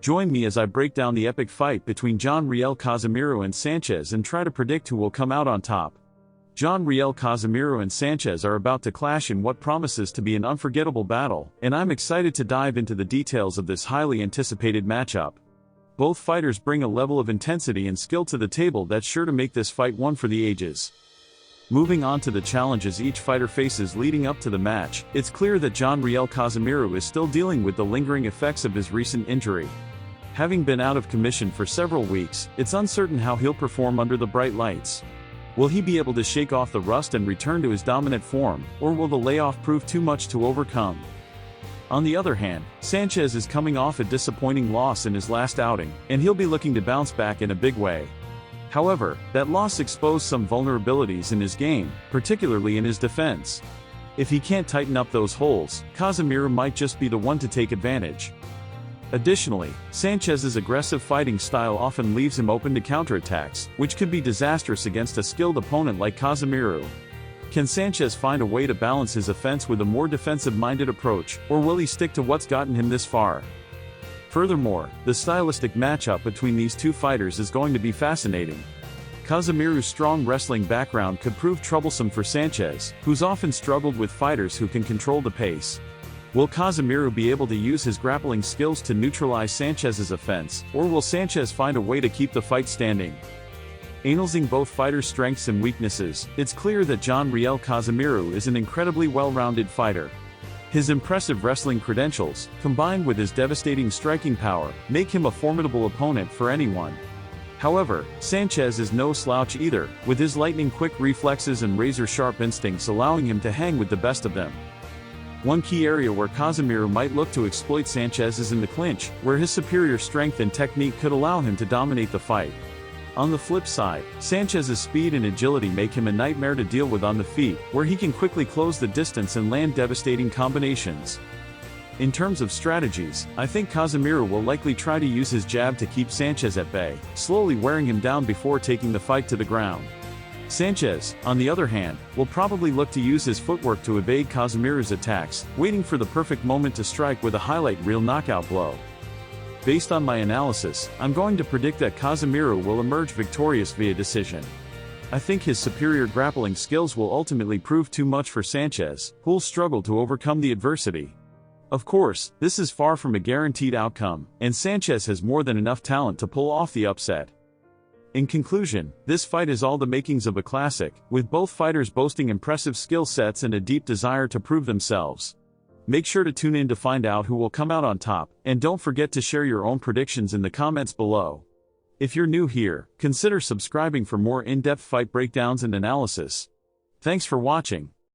Join me as I break down the epic fight between Riel Casemiro and Sanchez and try to predict who will come out on top. Riel Casemiro and Sanchez are about to clash in what promises to be an unforgettable battle, and I'm excited to dive into the details of this highly anticipated matchup. Both fighters bring a level of intensity and skill to the table that's sure to make this fight one for the ages. Moving on to the challenges each fighter faces leading up to the match, it's clear that Riel Casemiro is still dealing with the lingering effects of his recent injury. Having been out of commission for several weeks, it's uncertain how he'll perform under the bright lights. Will he be able to shake off the rust and return to his dominant form, or will the layoff prove too much to overcome? On the other hand, Sanchez is coming off a disappointing loss in his last outing, and he'll be looking to bounce back in a big way. However, that loss exposed some vulnerabilities in his game, particularly in his defense. If he can't tighten up those holes, Casemiro might just be the one to take advantage. Additionally, Sanchez's aggressive fighting style often leaves him open to counterattacks, which could be disastrous against a skilled opponent like Casemiro. Can Sanchez find a way to balance his offense with a more defensive-minded approach, or will he stick to what's gotten him this far? Furthermore, the stylistic matchup between these two fighters is going to be fascinating. Casemiro's strong wrestling background could prove troublesome for Sanchez, who's often struggled with fighters who can control the pace. Will Casemiro be able to use his grappling skills to neutralize Sanchez's offense, or will Sanchez find a way to keep the fight standing? Analyzing both fighters' strengths and weaknesses, it's clear that Riel Casemiro is an incredibly well-rounded fighter. His impressive wrestling credentials, combined with his devastating striking power, make him a formidable opponent for anyone. However, Sanchez is no slouch either, with his lightning-quick reflexes and razor-sharp instincts allowing him to hang with the best of them. One key area where Casemiro might look to exploit Sanchez is in the clinch, where his superior strength and technique could allow him to dominate the fight. On the flip side, Sanchez's speed and agility make him a nightmare to deal with on the feet, where he can quickly close the distance and land devastating combinations. In terms of strategies, I think Casemiro will likely try to use his jab to keep Sanchez at bay, slowly wearing him down before taking the fight to the ground. Sanchez, on the other hand, will probably look to use his footwork to evade Casemiro's attacks, waiting for the perfect moment to strike with a highlight reel knockout blow. Based on my analysis, I'm going to predict that Casemiro will emerge victorious via decision. I think his superior grappling skills will ultimately prove too much for Sanchez, who'll struggle to overcome the adversity. Of course, this is far from a guaranteed outcome, and Sanchez has more than enough talent to pull off the upset. In conclusion, this fight is all the makings of a classic, with both fighters boasting impressive skill sets and a deep desire to prove themselves. Make sure to tune in to find out who will come out on top, and don't forget to share your own predictions in the comments below. If you're new here, consider subscribing for more in-depth fight breakdowns and analysis. Thanks for watching.